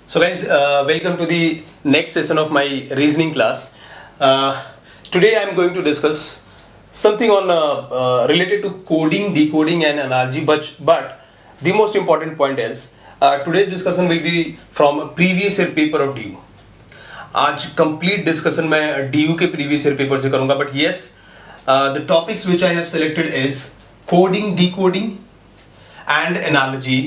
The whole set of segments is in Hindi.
So guys, welcome to the next session of my reasoning class. Today I am going to discuss something on related to coding, decoding and analogy. But the most important point is today's discussion will be from a previous year paper of DU. आज कंप्लीट डिस्कशन मैं DU के प्रीवियस ईयर पेपर से करूंगा. But yes, the topics which I have selected is coding, decoding and analogy.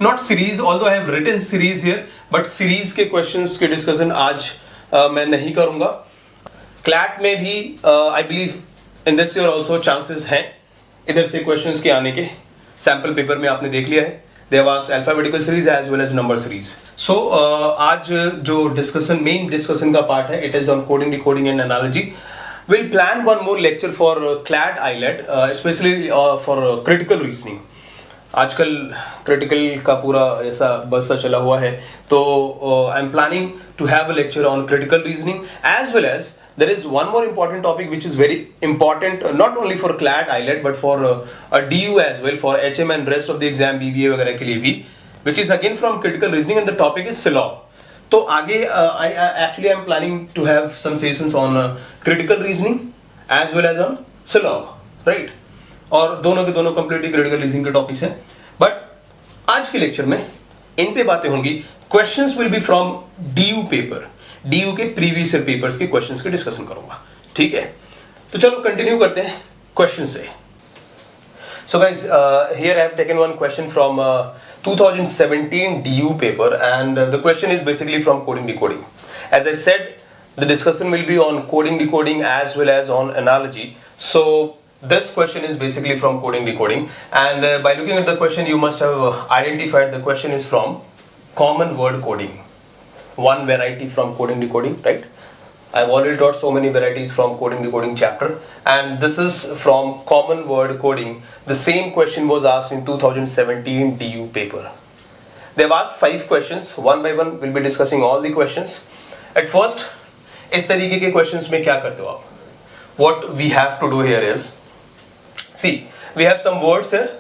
Not series, although I have written series here, but series के questions के discussion आज मैं नहीं करूंगा. क्लैट में भी I believe in this year also chances हैं इधर से क्वेश्चंस के आने के. सैम्पल पेपर में आपने देख लिया है, there was alphabetical series as well as number series. So आज जो डिस्कशन, मेन डिस्कशन का पार्ट है, it is on coding, decoding and analogy. We'll plan one more lecture for CLAT ILET, especially for critical reasoning. आजकल क्रिटिकल का पूरा ऐसा बस्ता चला हुआ है, तो I am planning to have a lecture on critical reasoning as well as there is one more important topic which is very important not only for CLAT ILET but for DU as well, for HM and rest of the exam BBA वगैरह के लिए भी, which is again from critical reasoning and the topic is SILOG. तो आगे actually I am planning to have some sessions on critical reasoning as well as on SILOG, right? और दोनों के दोनों कंप्लीटली क्रिटिकल रीजनिंग के टॉपिक्स हैं. बट आज के लेक्चर में इन पे बातें होंगी. Questions will be from DU paper, DU के प्रीवियस ईयर पेपर्स के क्वेश्चंस के डिस्कशन करूंगा. ठीक है, तो चलो कंटिन्यू करते हैं क्वेश्चन से. So guys, here I have taken one question from 2017 DU paper and the question is basically from coding, decoding. As I said, the discussion will be on coding, decoding as well as on analogy. So this question is basically from coding, decoding, and by looking at the question you must have identified the question is from common word coding. One variety from coding, decoding, right? I've already taught so many varieties from coding, decoding chapter, and this is from common word coding. The same question was asked in 2017 DU paper. They've asked 5 questions. One by one we'll be discussing all the questions. At first, इस तरीके के questions में क्या करते हो आप? What we have to do here is, see, we have some words here,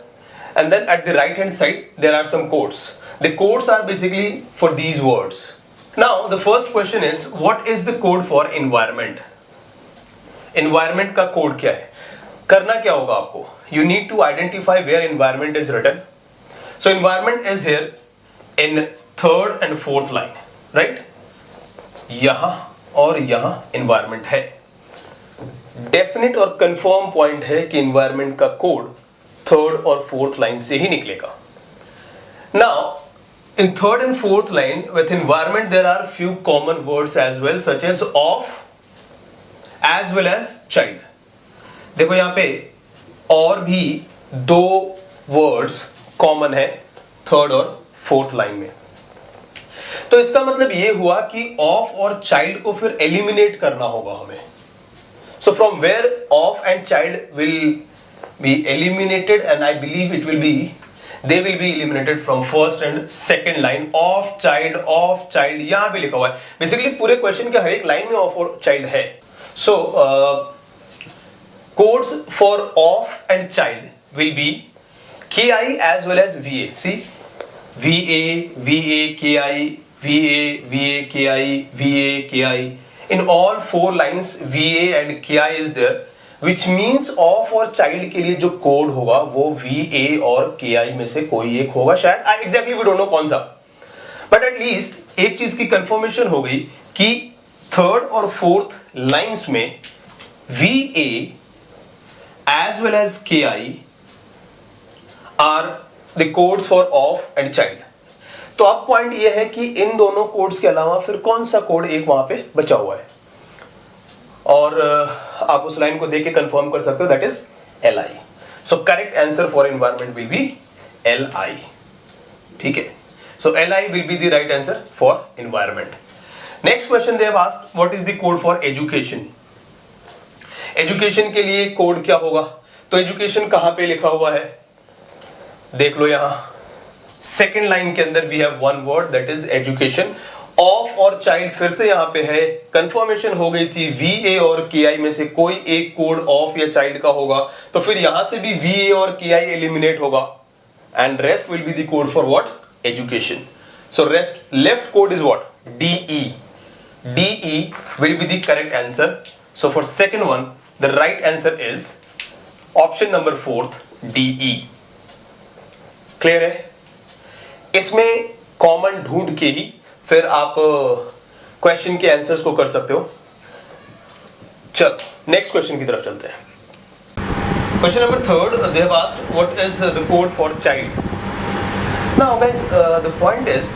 and then at the right hand side there are some codes. The codes are basically for these words. Now the first question is, what is the code for environment? Environment का code क्या है? करना क्या होगा आपको? You need to identify where environment is written. So environment is here in 3rd and 4th line, right? यहाँ और यहाँ environment है. डेफिनेट और कंफर्म पॉइंट है कि एनवायरनमेंट का कोड 3rd और 4th लाइन से ही निकलेगा. Now in 3rd and 4th line with environment there are few common words as well, such as of as well as child. देखो यहां पे और भी 2 वर्ड्स कॉमन है 3rd और 4th लाइन में. तो इसका मतलब ये हुआ कि ऑफ और चाइल्ड को फिर एलिमिनेट करना होगा हमें. So from where of and child will be eliminated, and I believe they will be eliminated from 1st and 2nd line. Of child यहाँ पे लिखा हुआ है. Basically पूरे क्वेश्चन के हर एक लाइन में of और child है. So codes for of and child will be KI as well as VA. See, VA, KI, VA, KI, VA, KI. In all 4 lines VA and KI is there, which means of और child के लिए जो कोड होगा वो VA और KI में से कोई एक होगा शायद. Exactly we don't know कौन सा, but at least एक चीज की कंफर्मेशन हो गई कि 3rd और 4th लाइंस में VA as well as KI are the codes for of and child. तो अब पॉइंट ये है कि इन दोनों कोड्स के अलावा फिर कौन सा कोड एक वहां पे बचा हुआ है, और आप उस लाइन को देख के कंफर्म कर सकते हो, that is LI. So correct answer for environment will be LI. ठीक है, सो LI will be the right answer for environment. Next question they have asked, what is the code for education? Education के लिए कोड क्या होगा? तो एजुकेशन कहां पे लिखा हुआ है देख लो. यहां 2nd लाइन के अंदर we have one word, that is education. Of और चाइल्ड फिर से यहां पे है, कंफर्मेशन हो गई थी VA और KI में से कोई एक कोड ऑफ या चाइल्ड का होगा, तो फिर यहां से भी VA और KI एलिमिनेट होगा, and rest will be the code for what? Education. So left code is what? DE. DE will be the correct answer. So for second one, the right answer is option number 4th, DE. Clear है? इसमें कॉमन ढूंढ के ही फिर आप क्वेश्चन के आंसर्स को कर सकते हो. चल नेक्स्ट क्वेश्चन की तरफ चलते हैं. Question number 3rd, they have asked what is the code for child. Now guys, the point is,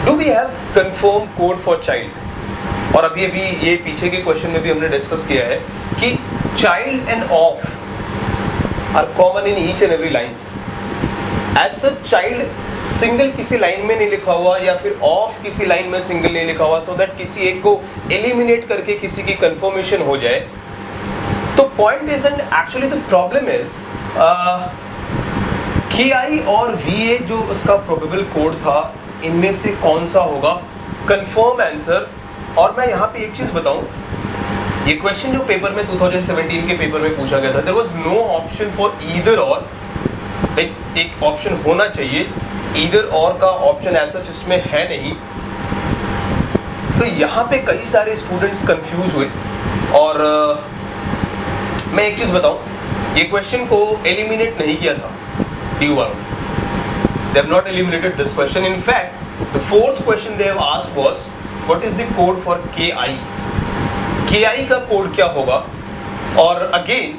do we have confirm code for child? और अभी ये पीछे के क्वेश्चन में भी हमने डिस्कस किया है कि child and of are common in each and every lines. As such, child single किसी लाइन में नहीं लिखा हुआ या फिर ऑफ किसी लाइन में सिंगल नहीं लिखा हुआ, सो दैट किसी एक को एलिमिनेट करके किसी की कंफर्मेशन हो जाए. तो point is and actually the problem is KI और VA जो उसका प्रोबेबल कोड था, इनमें से कौन सा होगा कंफर्म आंसर. और मैं यहाँ पे एक चीज बताऊं, ये क्वेश्चन जो पेपर में 2017 के पेपर में पूछा गया था, there was no option for either or. एक ऑप्शन होना चाहिए, ईदर और का ऑप्शन ऐसा इसमें है नहीं. तो यहाँ पे कई सारे स्टूडेंट्स कंफ्यूज हुए. और मैं एक चीज बताऊं, ये क्वेश्चन को एलिमिनेट नहीं किया था DU वालों ने. They have not eliminated this question. In fact, the 4th question they have asked was, what is the code for KI? KI का कोड क्या होगा? और अगेन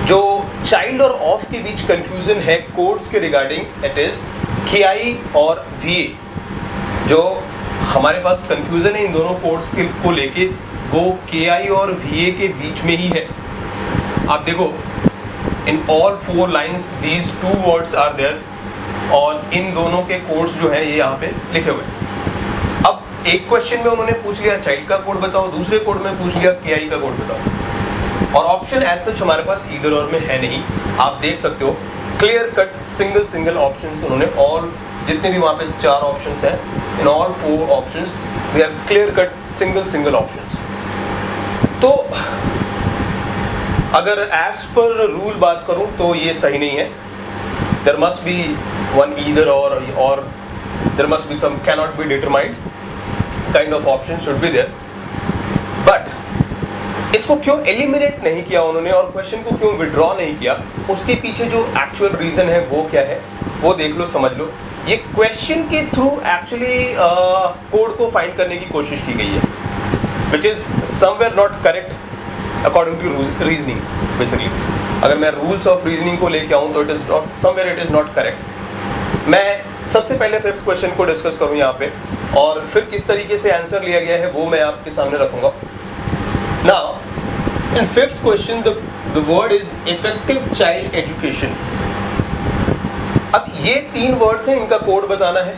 जो चाइल्ड और ऑफ के बीच कंफ्यूजन है कोड्स के रिगार्डिंग, इट इज KI और VA. जो हमारे पास कंफ्यूजन है इन दोनों कोड्स को लेके, वो KI और VA के बीच में ही है. आप देखो, in all 4 lines these 2 words are there, और इन दोनों के कोड्स जो है ये यहाँ पे लिखे हुए हैं. अब एक क्वेश्चन में उन्होंने पूछ लिया चाइल्ड का कोड बताओ, दूसरे कोड में पूछ लिया KI का कोड बताओ, और ऑप्शन एज सच हमारे पास ईदर और में है नहीं. आप देख सकते हो क्लियर कट सिंगल ऑप्शंस उन्होंने, ऑल जितने भी वहाँ पे 4 ऑप्शंस हैं, in all 4 options we have clear cut single options. तो अगर एज पर रूल बात करूं तो ये सही नहीं है. There must be one either or there must be some cannot be determined kind of option should be there. But इसको क्यों एलिमिनेट नहीं किया उन्होंने और क्वेश्चन को क्यों विड्रॉ नहीं किया, उसके पीछे जो एक्चुअल रीजन है वो क्या है वो देख लो, समझ लो. ये क्वेश्चन के थ्रू एक्चुअली कोड को फाइंड करने की कोशिश की गई है, which is somewhere not correct according to reasoning. Basically अगर मैं रूल्स ऑफ रीजनिंग को लेके आऊँ तो it is not somewhere, it is not correct. मैं सबसे पहले 5th क्वेश्चन को डिस्कस करूँ यहाँ पे, और फिर किस तरीके से आंसर लिया गया है वो मैं आपके सामने रखूंगा. Now in 5th question the word is effective child education. अब ये 3 वर्ड्स हैं, इनका कोड बताना है.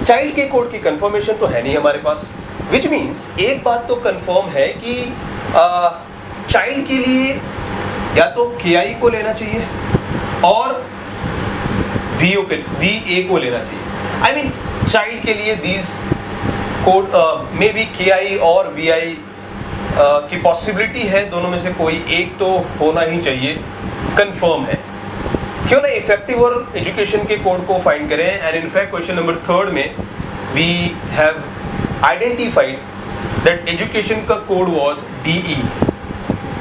चाइल्ड के कोड की कंफर्मेशन तो है नहीं हमारे पास, विच मीन्स एक बात तो कंफर्म है कि चाइल्ड के लिए या तो KI को लेना चाहिए और VA को लेना चाहिए. आई मीन चाइल्ड के लिए these code may be KI और VI की पॉसिबिलिटी है, दोनों में से कोई एक तो होना ही चाहिए, कंफर्म है. क्यों ना इफेक्टिव और एजुकेशन के कोड को फाइंड करें. And in fact question number 3rd में we have identified that education का कोड वाज DE.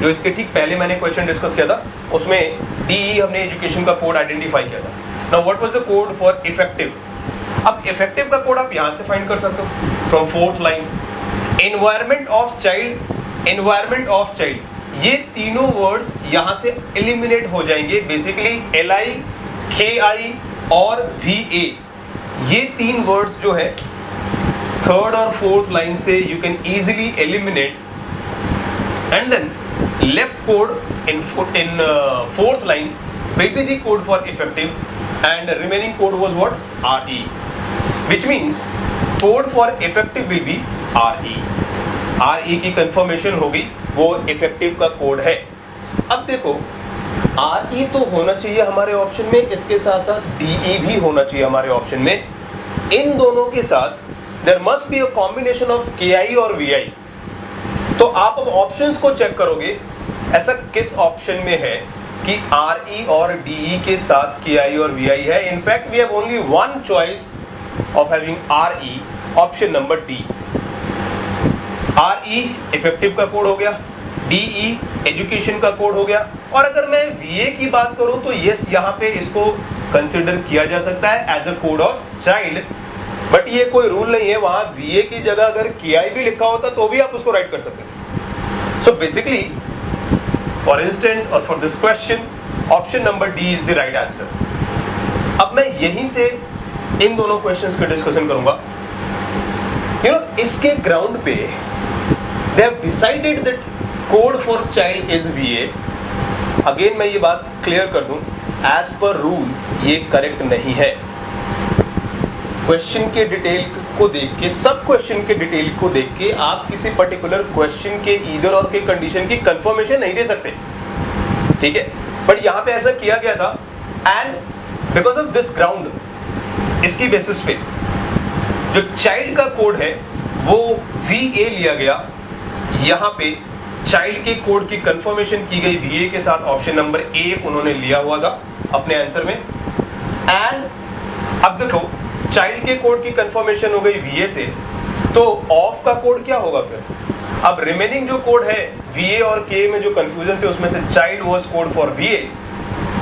जो इसके ठीक पहले मैंने क्वेश्चन डिस्कस किया था उसमें DE हमने एजुकेशन का कोड आइडेंटिफाई किया था. Now what was the code for effective. अब इफेक्टिव का कोड आप यहाँ से फाइंड कर सकते हो from 4th line. Environment of child, ये तीनों वर्ड्स यहाँ से एलिमिनेट हो जाएंगे. बेसिकली LI, KI और VA, ये 3 वर्ड्स जो है 3rd और 4th लाइन से you can easily eliminate. And then left code in 4th line will be the code for effective and the remaining code was what? RE, which means code for effective will be RE की confirmation होगी, वो effective का कोड है. अब देखो RE तो होना चाहिए हमारे ऑप्शन में, इसके साथ साथ DE भी होना चाहिए हमारे ऑप्शन में. इन दोनों के साथ there must be a combination of KI और VI. तो आप अब ऑप्शंस को चेक करोगे, ऐसा किस ऑप्शन में है कि RE और DE के साथ KI और VI है. In fact we have only one choice of having RE, option number D. RE effective का कोड हो गया, DE एजुकेशन का कोड हो गया, और अगर मैं VA की बात करूं तो यस, यहाँ पे इसको कंसिडर किया जा सकता है as a code of child, but ये कोई रूल नहीं है, वहां VA की जगह अगर KI भी लिखा होता तो भी आप उसको राइट कर सकते थे. सो बेसिकली फॉर इंस्टेंट और for this question option number D is the right answer. अब मैं यहीं से इन दोनों क्वेश्चंस का डिस्कशन करूंगा. इसके ग्राउंड पे they have decided that code for child is VA. Again मैं ये बात क्लियर कर दूं, एज पर रूल ये करेक्ट नहीं है. क्वेश्चन के डिटेल को देख के, सब क्वेश्चन के डिटेल को देख के आप किसी पर्टिकुलर क्वेश्चन के ईदर और के कंडीशन की कंफर्मेशन नहीं दे सकते, ठीक है. बट यहां पे ऐसा किया गया था, and because of this ground, इसकी बेसिस पे जो चाइल्ड का कोड है वो VA लिया गया. यहां पे चाइल्ड के कोड की कंफर्मेशन की गई VA के साथ, ऑप्शन नंबर A उन्होंने लिया हुआ था अपने आंसर में. एंड अब देखो, चाइल्ड के कोड की कंफर्मेशन हो गई VA से, तो ऑफ का कोड क्या होगा फिर? अब रिमेनिंग जो कोड है VA और K में जो कंफ्यूजन थे, उसमें से child was code for VA,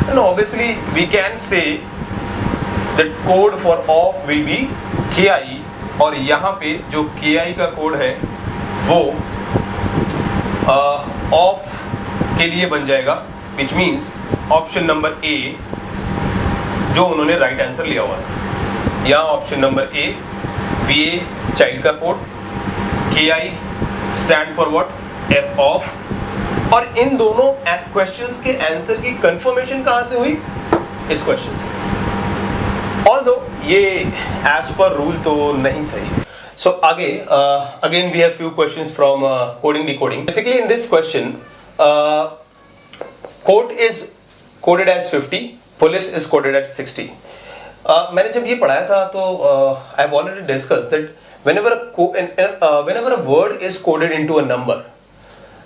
and obviously we can say that code for of will be KI, और यहाँ पे जो KI का कोड है वो ऑफ के लिए बन जाएगा, which means option number A जो उन्होंने राइट आंसर लिया हुआ था. यहाँ option number A, VA child का code, KI stand for what? F of. और इन दोनों क्वेश्चंस के आंसर की कंफर्मेशन कहाँ से हुई? इस क्वेश्चन से. ऑल्दो ये एज पर रूल तो नहीं सही है. So again we have few questions from coding decoding. Basically in this question, court is coded as 50, police is coded at 60. मैंने जब ये पढ़ाया था तो I have already discussed that whenever a word is coded into a number,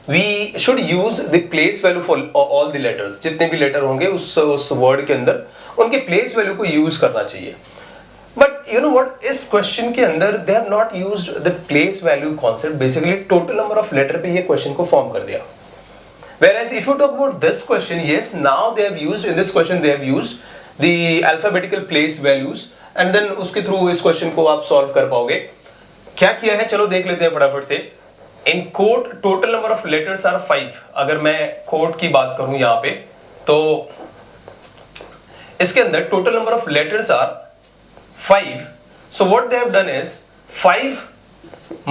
we should use the place value for all the letters. जितने भी लेटर होंगे उस वर्ड के अंदर उनके प्लेस वैल्यू को यूज करना चाहिए. बट यू नो व्हाट, इस क्वेश्चन के अंदर they have not used the place value concept. Basically total number of letter पे ये क्वेश्चन को फॉर्म कर दिया. Whereas if you talk about this question, yes, now they have used, in this question they have used the alphabetical place values, and then उसके थ्रू इस क्वेश्चन को आप सॉल्व कर पाओगे. क्या किया है चलो देख लेते हैं फटाफट से. In code total number of letters are 5. अगर मैं कोड की बात करूं यहाँ पे तो इसके अंदर total number of letters are 5. So what they have done is 5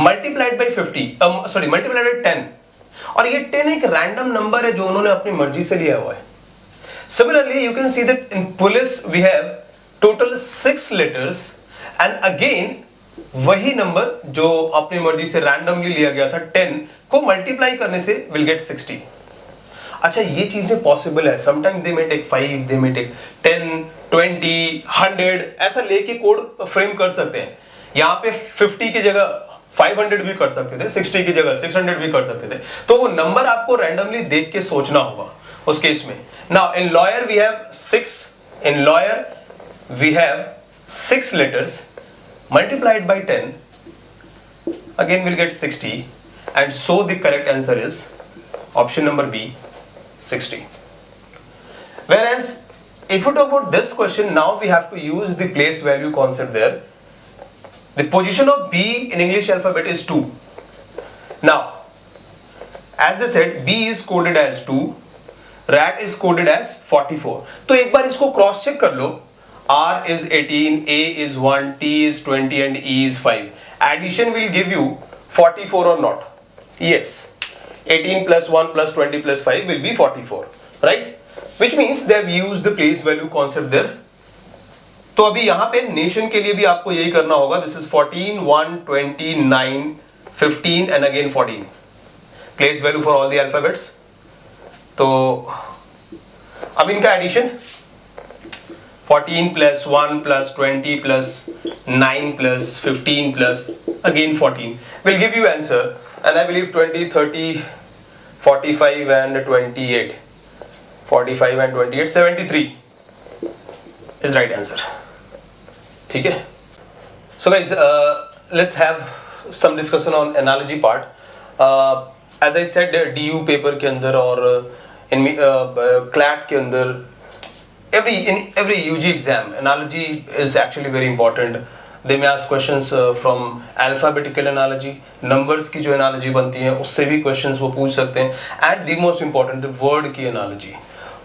multiplied by 50, multiplied by 10, और ये 10 एक रैंडम नंबर है जो उन्होंने अपनी मर्जी से लिया हुआ है. Similarly you can see that in police we have total 6 letters, and again वही नंबर जो अपनी मर्जी से रैंडमली लिया गया था 10 को मल्टीप्लाई करने से will get 60. अच्छा, ये चीजें पॉसिबल है. Sometime they may take 5, they may take 10, 20, 100, ऐसा लेके कोड फ्रेम कर सकते हैं. यहाँ पे 50 की जगह 500 भी कर सकते थे, 60 की जगह 600 भी कर सकते थे. तो वो नंबर आपको रैंडमली देख के सोचना होगा उस केस में. Now in lawyer we have 6, in lawyer we have 6 letters multiplied by 10, again we'll get 60, and so the correct answer is option number B, 60. Whereas if you talk about this question, now we have to use the place value concept there. The position of B in English alphabet is 2. Now as they said, B is coded as 2, rat is coded as 44. तो एक बार इसको क्रॉस चेक कर लो. R is 18, A is 1, T is 20, and E is 5. Addition will give you 44 or not? Yes. 18 plus 1 plus 20 plus 5 will be 44, right? Which means they have used the place value concept there. तो अभी यहाँ पे नेशन के लिए भी आपको यही करना होगा. This is 14, 1, 20, 9, 15 and again 14. Place value for all the alphabets. तो अब इनका addition 14 plus 1 plus 20 plus 9 plus 15 plus again 14 will give you answer, and I believe 20, 30, 45 and 28. 45 and 28, 73 is right answer. ठीक है. So guys, let's have some discussion on analogy part. As I said, DU paper के अंदर और in CLAT के अंदर in every UG exam, analogy is actually very important. They may ask questions from alphabetical analogy, numbers की जो analogy बनती है उससे भी questions वो पूछ सकते हैं. And the most important, the word की analogy,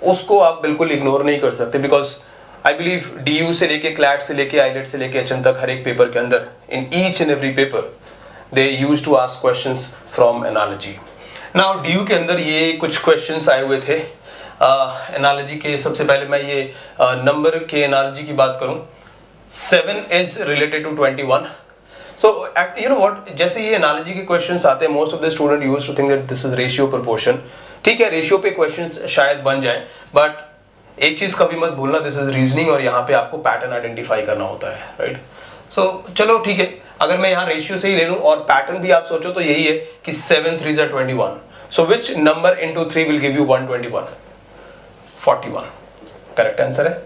उसको आप बिल्कुल ignore नहीं कर सकते because I believe DU से लेके CLAT से लेके IELTS से लेके HN तक हर एक पेपर के अंदर in each and every paper they used to ask questions from analogy. Now DU के अंदर ये कुछ questions आए हुए थे एनालॉजी के. सबसे पहले मैं ये नंबर के एनालॉजी की बात करूं. 7 is related to 21. So you know what, जैसे ये एनालॉजी के क्वेश्चंस आते हैं most of the student used to think that this is ratio proportion. ठीक है, रेशियो पे क्वेश्चंस शायद बन जाए, बट एक चीज कभी मत भूलना, दिस इज रीजनिंग और यहाँ पे आपको पैटर्न आइडेंटिफाई करना होता है, राइट. सो चलो ठीक है, अगर मैं यहाँ रेशियो से ही ले लूं और पैटर्न भी आप सोचो तो यही है कि 7 3s are 21. So which number into 3 will give you 121? 41. Correct answer है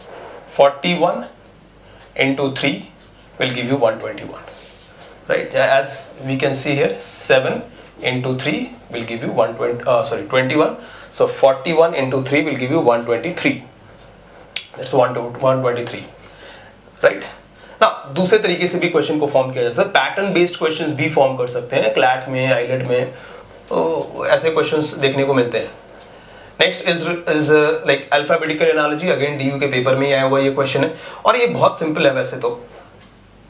41 into 3 will give you 121, right? As we can see here, 7 into 3 will give you 21. So 41 into 3 will give you 123. That's 123, right? Now दूसरे तरीके से भी क्वेश्चन को फॉर्म किया जा सकता है. पैटर्न बेस्ड क्वेश्चंस भी फॉर्म कर सकते हैं क्लैट में, आईलेट में, तो ऐसे क्वेश्चंस देखने को मिलते हैं. Next is like alphabetical analogy. Again DU के पेपर में आया हुआ ये क्वेश्चन है और ये बहुत सिंपल है वैसे तो,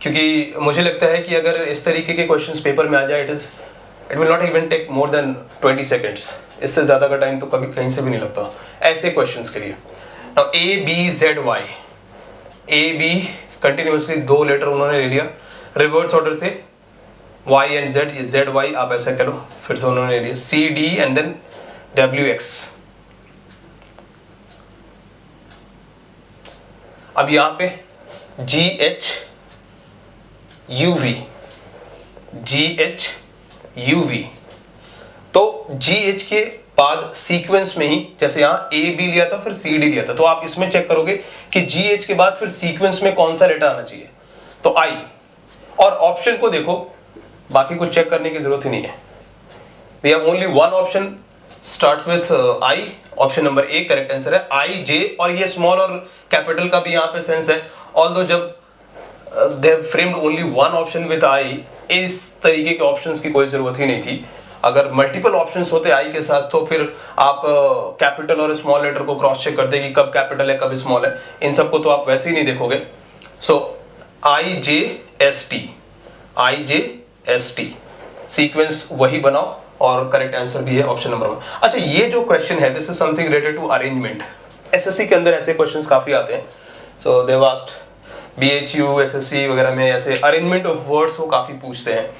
क्योंकि मुझे लगता है कि अगर इस तरीके के क्वेश्चंस पेपर में आ जाए it will not even take more than 20 seconds. इससे ज़्यादा का टाइम तो कभी कहीं से भी नहीं लगता ऐसे क्वेश्चंस के लिए. नाउ ABZY, AB कंटिन्यूसली 2 लेटर उन्होंने ले लिया रिवर्स ऑर्डर से, Y एंड Z, ZY आप ऐसा करो, फिर से उन्होंने ले लिया CD एंड देन WX. अब यहां पे GH तो GH के बाद सीक्वेंस में ही, जैसे यहां AB लिया था फिर CD लिया था, तो आप इसमें चेक करोगे कि GH के बाद फिर सीक्वेंस में कौन सा लेटर आना चाहिए, तो I. और ऑप्शन को देखो, बाकी कुछ चेक करने की जरूरत ही नहीं है. We have only one option starts with I. Option number A correct answer है IJ. और ये स्मॉल और कैपिटल का भी यहाँ पे सेंस है, ऑल्दो जब they have framed only one option with I, इस तरीके के ऑप्शंस की कोई जरूरत ही नहीं थी. अगर मल्टीपल ऑप्शंस होते I के साथ तो फिर आप कैपिटल और स्मॉल लेटर को क्रॉस चेक करते कि कब कैपिटल है कब स्मॉल है, इन सबको तो आप वैसे ही नहीं देखोगे. सो IJST सीक्वेंस वही बनाओ और करेक्ट आंसर भी है ऑप्शन नंबर 1. अच्छा, ये जो क्वेश्चन है this is something related to arrangement. SSC के अंदर ऐसे क्वेश्चंस काफी आते हैं. So they was asked BHU SSC वगैरह में ऐसे अरेंजमेंट ऑफ वर्ड्स वो काफी पूछते हैं.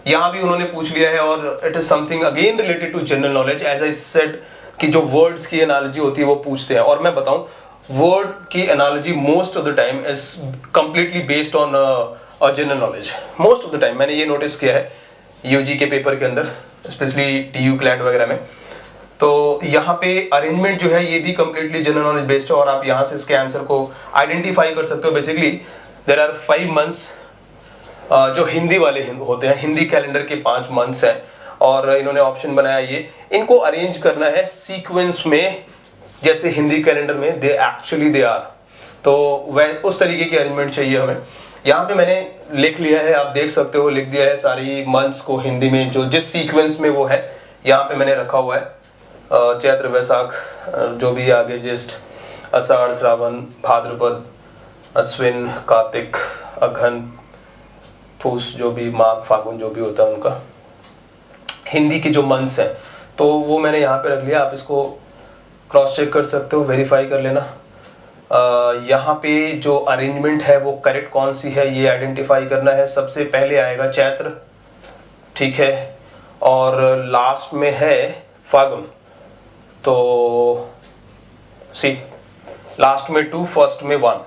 यहाँ भी उन्होंने पूछ लिया है और it is something again related to general knowledge. As I said कि जो वर्ड्स की एनालॉजी होती है वो पूछते हैं, और मैं बताऊं वर्ड की analogy most of the time is completely based on general knowledge. Most of the time मैंने ये नोटिस किया है UG के पेपर के अंदर, स्पेशली DU CLAT वगैरह में, तो यहाँ पे अरेंजमेंट जो है ये भी कंप्लीटली जनरल नॉलेज बेस्ड है और आप यहाँ से इसके आंसर को आइडेंटिफाई कर सकते हो. बेसिकली देयर आर 5 मंथ्स जो हिंदी वाले होते हैं, हिंदी कैलेंडर के 5 मंथ्स हैं और इन्होंने ऑप्शन बनाया ये, इनको अरेंज करना है सीक्वेंस में जैसे हिंदी कैलेंडर में दे आर. तो वह उस तरीके की अरेंजमेंट चाहिए हमें. यहाँ पे मैंने लिख लिया है, आप देख सकते हो, लिख दिया है सारी मंथ्स को हिंदी में जो जिस सीक्वेंस में वो है, यहाँ पे मैंने रखा हुआ है. चैत्र वैशाख जो भी आगे, ज्येष्ठ आषाढ़ श्रावण भाद्रपद अश्विन कार्तिक अघन पूस, जो भी माघ फागुन जो भी होता है उनका हिंदी के जो मंथ्स हैं, तो वो मैंने यहाँ पे रख लिया. आप इसको क्रॉस चेक कर सकते हो, वेरीफाई कर लेना. यहाँ पे जो अरेंजमेंट है वो करेक्ट कौन सी है ये आइडेंटिफाई करना है. सबसे पहले आएगा चैत्र, ठीक है, और लास्ट में है फागुन. तो सी लास्ट में 2, फर्स्ट में 1.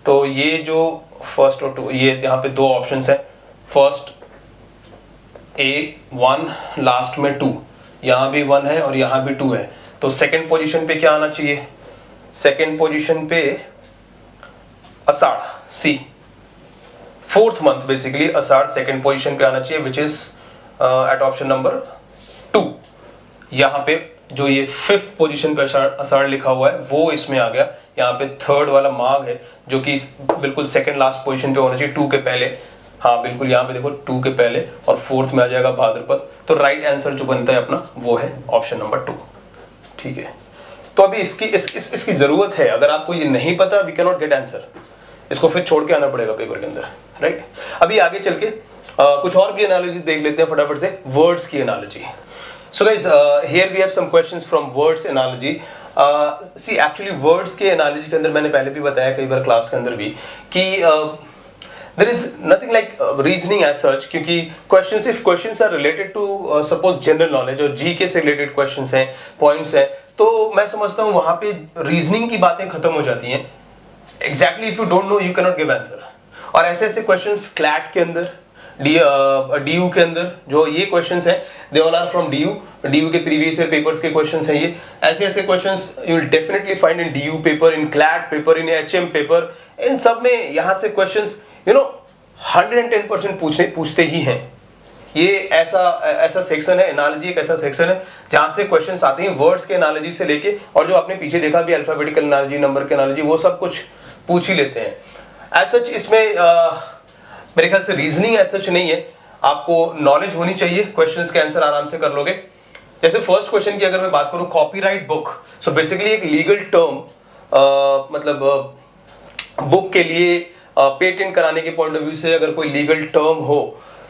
तो ये जो फर्स्ट और 2, ये यहाँ पे 2 ऑप्शंस हैं, फर्स्ट A 1, लास्ट में 2. यहाँ भी 1 है और यहाँ भी 2 है. तो सेकंड पोजीशन पे क्या आना चाहिए? सेकंड पोजीशन पे आषाढ़ सी. 4th मंथ बेसिकली आषाढ़ सेकंड पोजीशन पे आना चाहिए, which is at option number 2। यहाँ पे जो ये 5th पोजीशन पे आषाढ़ लिखा हुआ है वो इसमें आ गया। यहाँ पे 3rd वाला माघ है जो कि बिल्कुल सेकंड लास्ट पोजीशन पे होना चाहिए, 2 के पहले। हाँ बिल्कुल, यहाँ पे देखो 2 के पहले, और 4th में आ जाएगा भाद्रपद। तो राइट आंसर जो बनता है अपना वो है ऑप्शन नंबर 2। ठीक है, तो अभी इसकी जरूरत है। अगर आपको ये नहीं पता, we can not get answer, इसको फिर छोड़ के आना पड़ेगा पेपर के अंदर, राइट। अभी आगे चल के कुछ और भी एनालिसिस देख लेते हैं फटाफट से, वर्ड्स की analogy. So guys, here we have some questions from words analogy. See, actually words के analogy के अंदर मैंने पहले भी बताया कई बार क्लास के अंदर भी कि there is nothing like reasoning as such, क्योंकि questions, if questions are related to suppose general knowledge और GK से related questions हैं, points हैं, तो मैं समझता हूँ वहाँ पे reasoning की बातें खत्म हो जाती हैं। Exactly, if you don't know, you cannot give answer. और ऐसे ऐसे questions CLAT के अंदर, DU के अंदर जो ये क्वेश्चंस हैं, they all are from DU के प्रीवियस ईयर पेपर्स के क्वेश्चंस हैं ये। ऐसे ऐसे questions you will definitely find in DU paper, in CLAT paper, in HM paper, इन सब में यहाँ से क्वेश्चंस 110% पूछते ही हैं। ये ऐसा सेक्शन है, एनालॉजी एक ऐसा सेक्शन है जहाँ से क्वेश्चंस आते हैं वर्ड्स के एनालॉजी से लेके, और जो आपने पीछे देखा भी अल्फाबेटिकल एनालॉजी, नंबर के एनालॉजी, वो सब कुछ पूछ ही लेते हैं। एज सच इसमें मेरे ख्याल से रीजनिंग एज सच नहीं है, आपको नॉलेज होनी चाहिए, क्वेश्चंस के आंसर आराम से कर लोगे। जैसे फर्स्ट क्वेश्चन की अगर मैं बात करूं, कॉपीराइट बुक, सो बेसिकली एक लीगल टर्म, मतलब बुक के लिए पेटेंट कराने के पॉइंट ऑफ व्यू से अगर कोई लीगल टर्म हो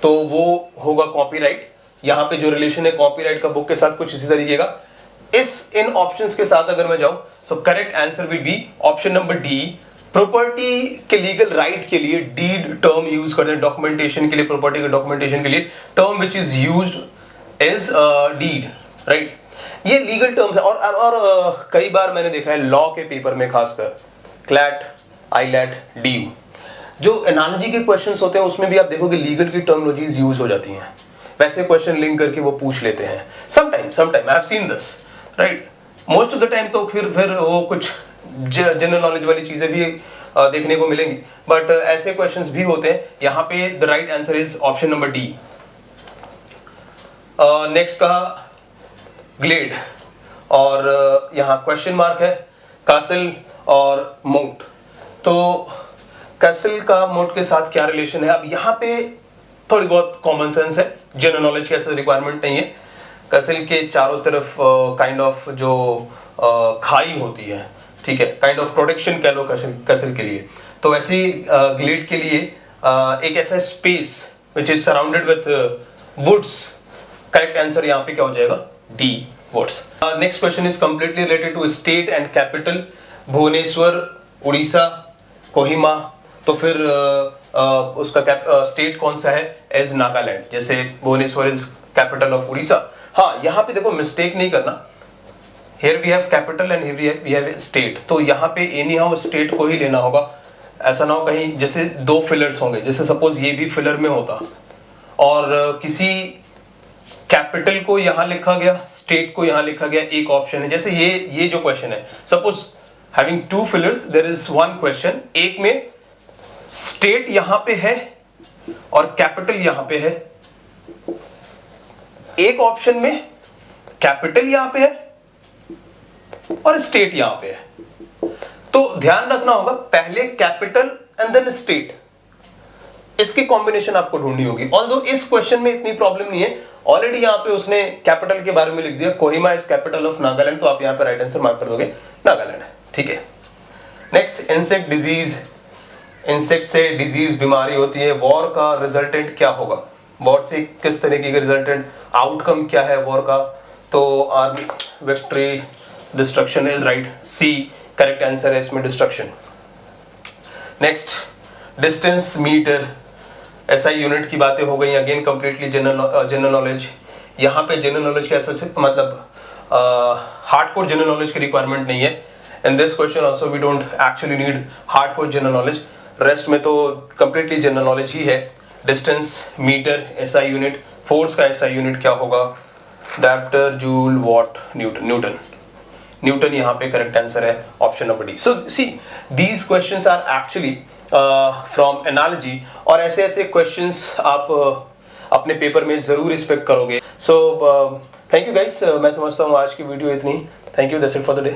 तो वो होगा कॉपीराइट। यहाँ पे जो रिलेशन है कॉपीराइट का बुक के साथ कुछ इसी तरीके का। इन ऑप्शंस के साथ अगर मैं जाऊं, so correct answer will be option number D. Property के लीगल राइट के लिए डीड टर्म यूज करते हैं, डॉक्यूमेंटेशन के लिए, प्रॉपर्टी के डॉक्यूमेंटेशन के लिए term which is used is deed, right. ये लीगल टर्म्स है। और कई बार मैंने देखा है लॉ के पेपर में, खासकर क्लैट, आईलैट, DU, जो एनालॉजी के क्वेश्चंस होते हैं उसमें भी आप देखोगे लीगल की टर्मिनोलॉजीज यूज हो जाती हैं, वैसे क्वेश्चन लिंक करके वो पूछ लेते हैं। Sometime I have seen this, right. Most of the time तो फिर वो कुछ जनरल नॉलेज वाली चीजें भी देखने को मिलेंगी, बट ऐसे क्वेश्चंस भी होते हैं। यहाँ पे the right answer is option number D. Next कहा ग्लेड, और यहाँ क्वेश्चन मार्क है कासल और मोट। तो कासल का मोट के साथ क्या रिलेशन है? अब यहाँ पे थोड़ी बहुत कॉमन सेंस है, जनरल नॉलेज की ऐसा रिक्वायरमेंट नहीं है। कासल के चारों तरफ काइंड ऑफ जो खाई होती है, ठीक है, काइंड ऑफ प्रोटेक्शन कह लो कासल के लिए। तो वैसे ही ग्लेड के लिए एक ऐसा space which is surrounded with woods. Correct answer यहाँ पे क्या हो जाएगा? D, woods. Next question is completely related to state and capital. Bhubaneswar Orissa, Kohima, तो फिर उसका स्टेट कौन सा है? एज नागालैंड। जैसे Bhubaneswar is capital of Orissa. हाँ, यहाँ पे देखो मिस्टेक नहीं करना, here we have capital and here we have state, तो यहाँ पे एनी हाउ स्टेट को ही लेना होगा। ऐसा ना हो कहीं जैसे दो फिलर्स होंगे, जैसे सपोज ये भी फिलर में होता और किसी कैपिटल को यहाँ लिखा गया, स्टेट को यहाँ लिखा गया, एक ऑप्शन है। जैसे ये जो क्वेश्चन है, suppose having two fillers there is one question, एक में स्टेट यहाँ पे है और कैपिटल यहाँ पे है, एक ऑप्शन में कैपिटल यहाँ पे है और स्टेट यहां पे है। तो ध्यान रखना होगा, पहले कैपिटल एंड देन स्टेट, इसकी कॉम्बिनेशन आपको ढूंढनी होगी। ऑल्दो इस क्वेश्चन में इतनी प्रॉब्लम नहीं है, ऑलरेडी यहां पे उसने कैपिटल के बारे में लिख दिया, Kohima is capital of Nagaland, तो आप यहां पे राइट आंसर मार्क कर दोगे, नागालैंड, ठीक है। Next, insect disease. इंसेक्ट से डिजीज बीमारी होती है, वॉर का रिजल्टेंट क्या होगा? वॉर से किस तरीके का रिजल्टेंट, आउटकम क्या है वॉर का? तो army victory, destruction is right, C correct answer है इसमें, destruction. Next, distance metre, SI unit की बातें हो गई, अगेन कंप्लीटली जनरल नॉलेज। यहाँ पे जनरल नॉलेज का ऐसा मतलब हार्डकोर जनरल नॉलेज की रिक्वायरमेंट नहीं है। In this question also we don't actually need hardcore general knowledge, rest में तो कंप्लीटली जनरल नॉलेज ही है। Distance metre, SI unit, force का SI यूनिट क्या होगा? Dioptre, joule, watt, newton. Newton यहाँ पे करेक्ट आंसर है, option number D. So see these questions are actually from analogy, और ऐसे ऐसे क्वेश्चंस आप अपने पेपर में ज़रूर एक्सपेक्ट करोगे। सो थैंक यू गाइस, मैं समझता हूँ आज की वीडियो इतनी। Thank you, that's it for the day.